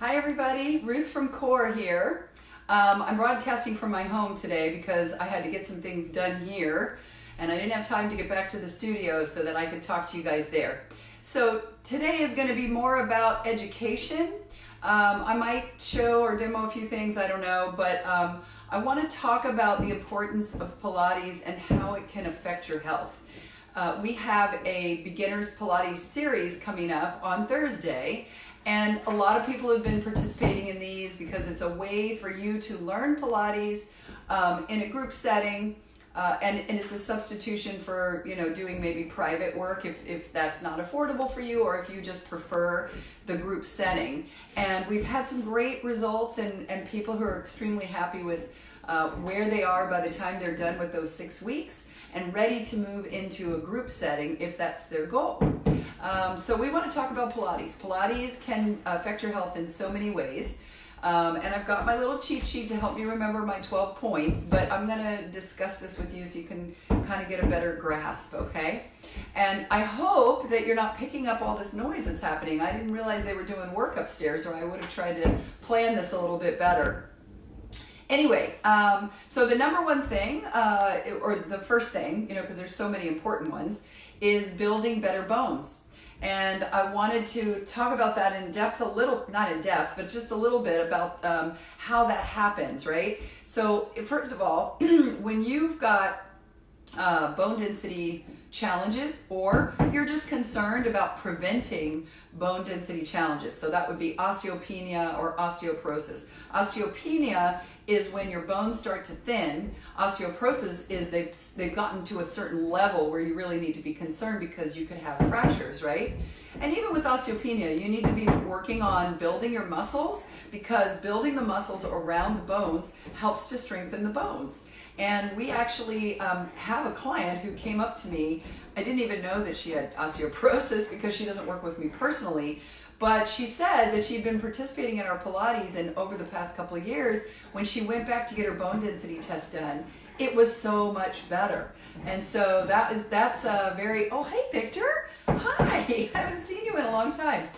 Hi everybody, Ruth from CORE here. I'm broadcasting from my home today because I had to get some things done here and I didn't have time to get back to the studio so that I could talk to you guys there. So today is going to be more about education. I might show or demo a few things, I don't know, but I want to talk about the importance of Pilates and how it can affect your health. We have a beginners Pilates series coming up on Thursday, and a lot of people have been participating in these because it's a way for you to learn Pilates in a group setting, and it's a substitution for doing maybe private work if that's not affordable for you, or if you just prefer the group setting. And we've had some great results and people who are extremely happy with where they are by the time they're done with those 6 weeks and ready to move into a group setting if that's their goal. So we want to talk about Pilates. Pilates can affect your health in so many ways. And I've got my little cheat sheet to help me remember my 12 points, but I'm going to discuss this with you so you can kind of get a better grasp, okay? And I hope that you're not picking up all this noise that's happening. I didn't realize they were doing work upstairs, or I would have tried to plan this a little bit better. Anyway, so the number one thing, or the first thing, because there's so many important ones, is building better bones. And I wanted to talk about that in depth a little, not in depth, but just a little bit about how that happens, right? So first of all, when you've got bone density challenges, or you're just concerned about preventing bone density challenges, so that would be osteopenia or osteoporosis. Osteopenia is when your bones start to thin. Osteoporosis is they've gotten to a certain level where you really need to be concerned because you could have fractures, right? And even with osteopenia, you need to be working on building your muscles, because building the muscles around the bones helps to strengthen the bones. And we actually have a client who came up to me. I didn't even know that she had osteoporosis because she doesn't work with me personally. But she said that she'd been participating in our Pilates, and over the past couple of years, when she went back to get her bone density test done, it was so much better. And so that's a very, oh, hey, Victor. Hi, I haven't seen you in a long time.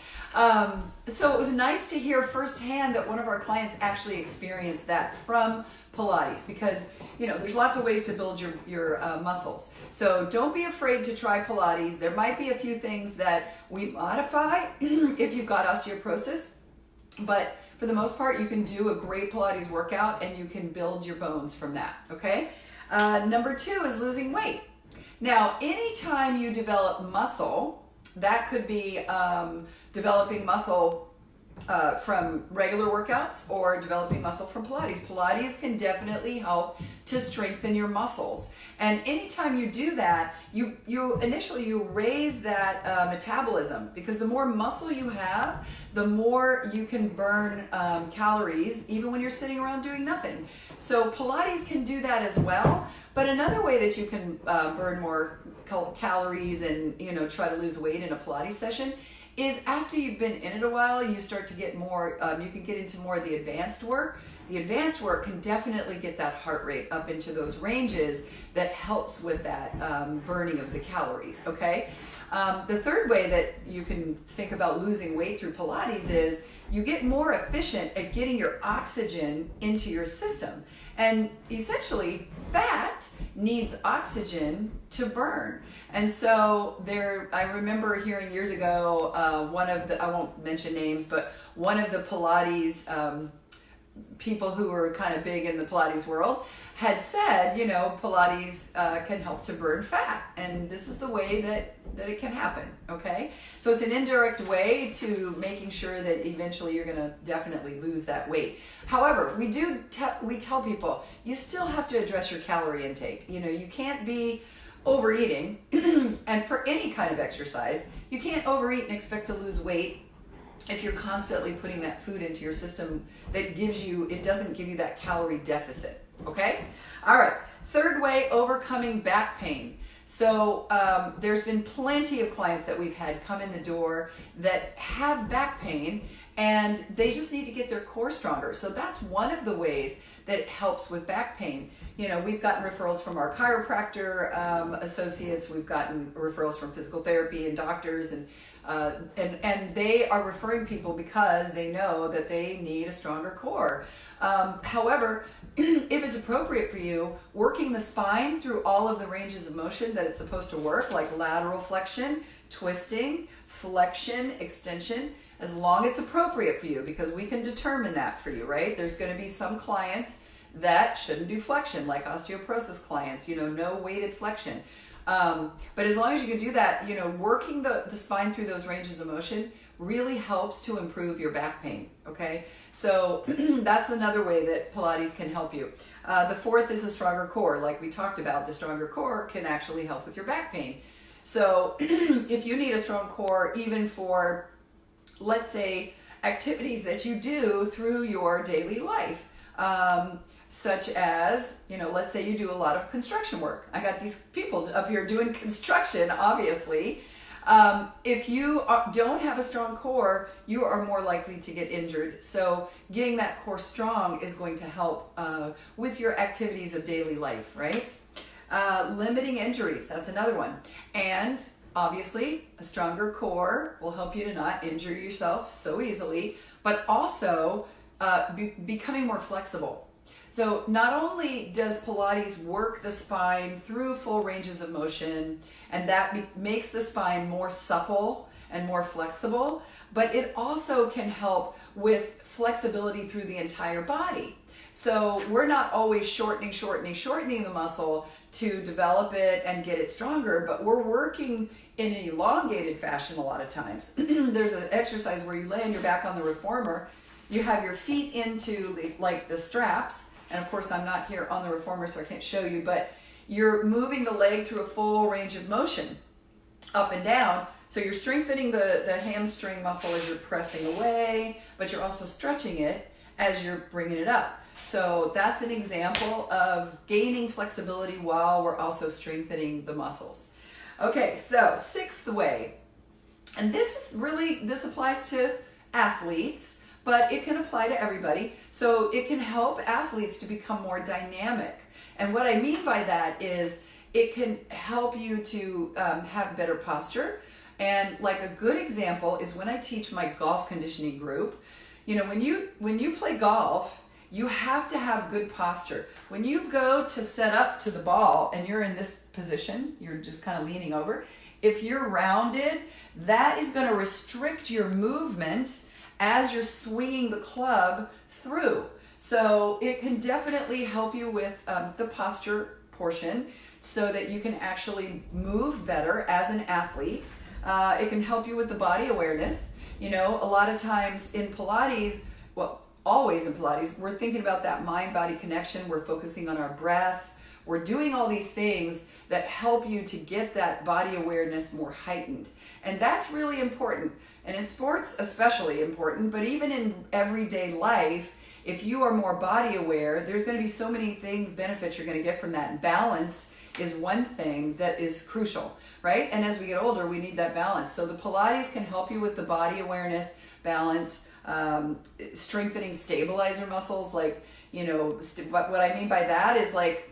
So it was nice to hear firsthand that one of our clients actually experienced that from Pilates, because there's lots of ways to build your muscles. So don't be afraid to try Pilates. There might be a few things that we modify if you've got osteoporosis, but for the most part, you can do a great Pilates workout and you can build your bones from that, okay? Number 2 is losing weight. Now, anytime you develop muscle, that could be developing muscle from regular workouts or developing muscle from Pilates. Pilates can definitely help to strengthen your muscles. And anytime you do that, you initially raise that metabolism, because the more muscle you have, the more you can burn calories, even when you're sitting around doing nothing. So Pilates can do that as well. But another way that you can burn more calories and try to lose weight in a Pilates session is after you've been in it a while, you start to get more, you can get into more of the advanced work. The advanced work can definitely get that heart rate up into those ranges that helps with that burning of the calories, okay? The third way that you can think about losing weight through Pilates is you get more efficient at getting your oxygen into your system. And essentially, fat needs oxygen to burn. And so I remember hearing years ago, I won't mention names, but one of the Pilates people who were kind of big in the Pilates world had said, Pilates can help to burn fat, and this is the way that it can happen, okay? So it's an indirect way to making sure that eventually you're gonna definitely lose that weight. However, we tell people, you still have to address your calorie intake. You can't be overeating, and for any kind of exercise, you can't overeat and expect to lose weight if you're constantly putting that food into your system that it doesn't give you that calorie deficit, okay? All right, third way, overcoming back pain. So there's been plenty of clients that we've had come in the door that have back pain, and they just need to get their core stronger. So that's one of the ways that it helps with back pain. We've gotten referrals from our chiropractor associates, we've gotten referrals from physical therapy and doctors, and And they are referring people because they know that they need a stronger core. However, if it's appropriate for you, working the spine through all of the ranges of motion that it's supposed to work, like lateral flexion, twisting, flexion, extension, as long as it's appropriate for you, because we can determine that for you, right? There's going to be some clients that shouldn't do flexion, like osteoporosis clients, no weighted flexion. But as long as you can do that, working the spine through those ranges of motion really helps to improve your back pain, okay? So that's another way that Pilates can help you. The fourth is a stronger core. Like we talked about, the stronger core can actually help with your back pain. So if you need a strong core, even for, let's say, activities that you do through your daily life, such as, let's say you do a lot of construction work. I got these people up here doing construction, obviously. If you don't have a strong core, you are more likely to get injured. So getting that core strong is going to help with your activities of daily life, right? Limiting injuries, that's another one. And obviously, a stronger core will help you to not injure yourself so easily, but also becoming more flexible. So not only does Pilates work the spine through full ranges of motion, and that makes the spine more supple and more flexible, but it also can help with flexibility through the entire body. So we're not always shortening the muscle to develop it and get it stronger, but we're working in an elongated fashion a lot of times. There's an exercise where you lay on your back on the reformer, you have your feet into the straps, and of course I'm not here on the reformer so I can't show you, but you're moving the leg through a full range of motion, up and down. So you're strengthening the hamstring muscle as you're pressing away, but you're also stretching it as you're bringing it up. So that's an example of gaining flexibility while we're also strengthening the muscles. Okay, so sixth way, and this applies to athletes, but it can apply to everybody. So it can help athletes to become more dynamic. And what I mean by that is it can help you to have better posture. And like a good example is when I teach my golf conditioning group, when you play golf, you have to have good posture. When you go to set up to the ball and you're in this position, you're just kind of leaning over, if you're rounded, that is going to restrict your movement as you're swinging the club through. So it can definitely help you with the posture portion so that you can actually move better as an athlete. It can help you with the body awareness. A lot of times in Pilates, always in Pilates, we're thinking about that mind-body connection. We're focusing on our breath. We're doing all these things that help you to get that body awareness more heightened. And that's really important. And in sports, especially important, but even in everyday life, if you are more body aware, there's going to be so many benefits you're going to get from that. And balance is one thing that is crucial, right? And as we get older, we need that balance. So the Pilates can help you with the body awareness, balance, strengthening stabilizer muscles. Like, what I mean by that is like,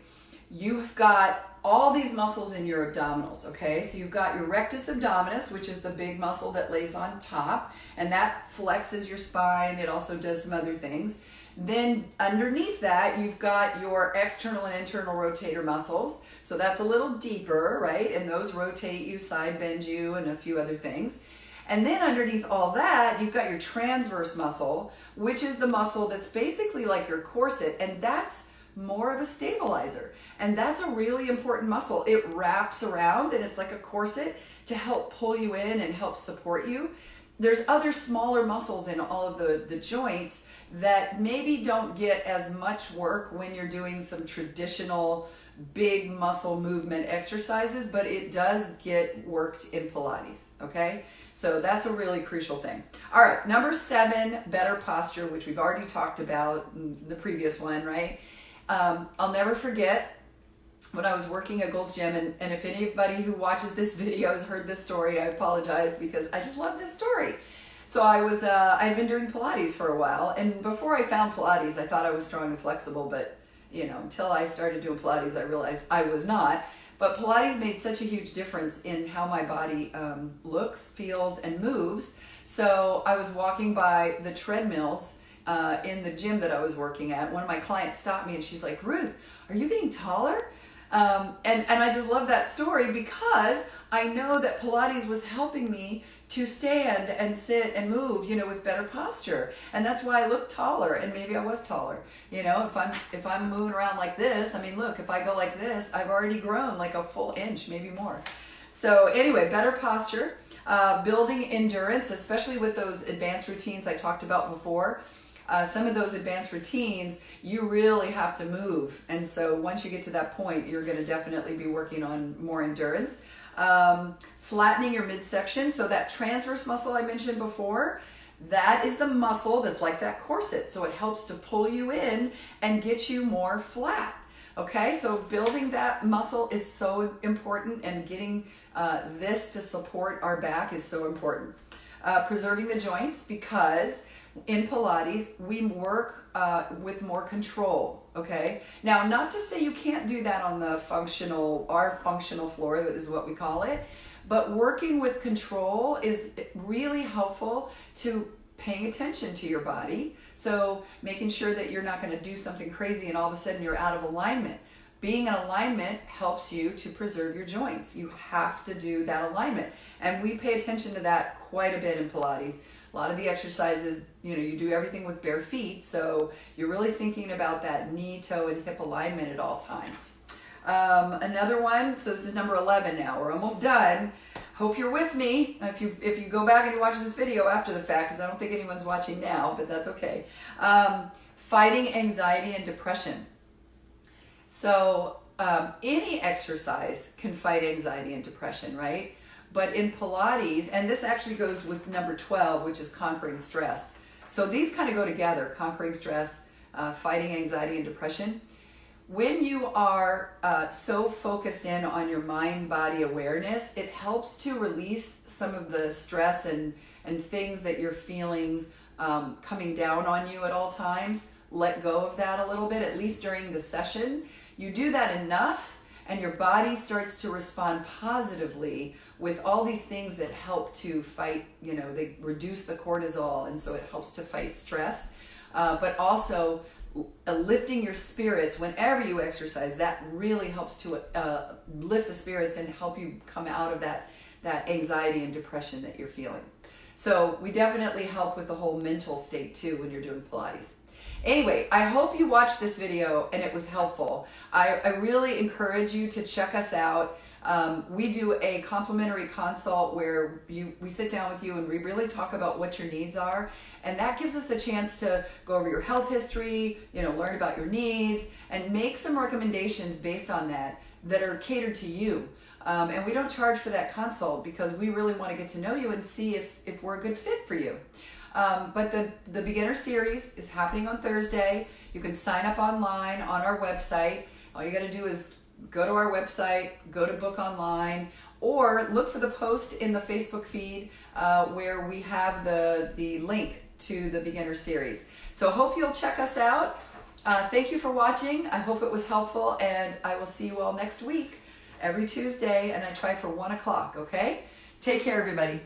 you've got all these muscles in your abdominals, okay? So you've got your rectus abdominis, which is the big muscle that lays on top, and that flexes your spine. It also does some other things. Then underneath that, you've got your external and internal rotator muscles. So that's a little deeper, right? And those rotate you, side bend you, and a few other things. And then underneath all that, you've got your transverse muscle, which is the muscle that's basically like your corset, and that's more of a stabilizer. And that's a really important muscle. It wraps around and it's like a corset to help pull you in and help support you. There's other smaller muscles in all of the joints that maybe don't get as much work when you're doing some traditional big muscle movement exercises, but it does get worked in Pilates, okay? So that's a really crucial thing. All right, number 7, better posture, which we've already talked about in the previous one, right? I'll never forget when I was working at Gold's Gym, and if anybody who watches this video has heard this story, I apologize because I just love this story. So I had been doing Pilates for a while, and before I found Pilates, I thought I was strong and flexible, but until I started doing Pilates, I realized I was not. But Pilates made such a huge difference in how my body looks, feels, and moves. So I was walking by the treadmills in the gym that I was working at. One of my clients stopped me and she's like, Ruth, are you getting taller? And I just love that story because I know that Pilates was helping me to stand and sit and move, with better posture. And that's why I look taller, and maybe I was taller. If I'm moving around like this, look, if I go like this, I've already grown like a full inch, maybe more. So anyway, better posture, building endurance, especially with those advanced routines I talked about before. Some of those advanced routines, you really have to move. And so once you get to that point, you're going to definitely be working on more endurance. Flattening your midsection. So that transverse muscle I mentioned before, that is the muscle that's like that corset. So it helps to pull you in and get you more flat. Okay, so building that muscle is so important, and getting this to support our back is so important. Preserving the joints, because in Pilates, we work with more control, okay? Now, not to say you can't do that on our functional floor, is what we call it, but working with control is really helpful to paying attention to your body. So making sure that you're not going to do something crazy and all of a sudden you're out of alignment. Being in alignment helps you to preserve your joints. You have to do that alignment. And we pay attention to that quite a bit in Pilates. A lot of the exercises, you do everything with bare feet, so you're really thinking about that knee, toe, and hip alignment at all times. Another one, so this is number 11 now. We're almost done. Hope you're with me. If you go back and you watch this video after the fact, because I don't think anyone's watching now, but that's okay. Fighting anxiety and depression. So any exercise can fight anxiety and depression, right? But in Pilates, and this actually goes with number 12, which is conquering stress. So these kind of go together, conquering stress, fighting anxiety and depression. When you are so focused in on your mind-body awareness, it helps to release some of the stress and things that you're feeling coming down on you at all times. Let go of that a little bit, at least during the session. You do that enough, and your body starts to respond positively with all these things that help to fight, they reduce the cortisol, and so it helps to fight stress. But also lifting your spirits whenever you exercise, that really helps to lift the spirits and help you come out of that anxiety and depression that you're feeling. So we definitely help with the whole mental state too when you're doing Pilates. Anyway, I hope you watched this video and it was helpful. I really encourage you to check us out. We do a complimentary consult where we sit down with you and we really talk about what your needs are. And that gives us a chance to go over your health history, learn about your needs, and make some recommendations based on that are catered to you. And we don't charge for that consult because we really want to get to know you and see if we're a good fit for you. But the beginner series is happening on Thursday. You can sign up online on our website. All you got to do is go to our website, go to book online, or look for the post in the Facebook feed where we have the link to the beginner series. So I hope you'll check us out. Thank you for watching. I hope it was helpful, and I will see you all next week, every Tuesday, and I try for 1 o'clock, okay? Take care, everybody.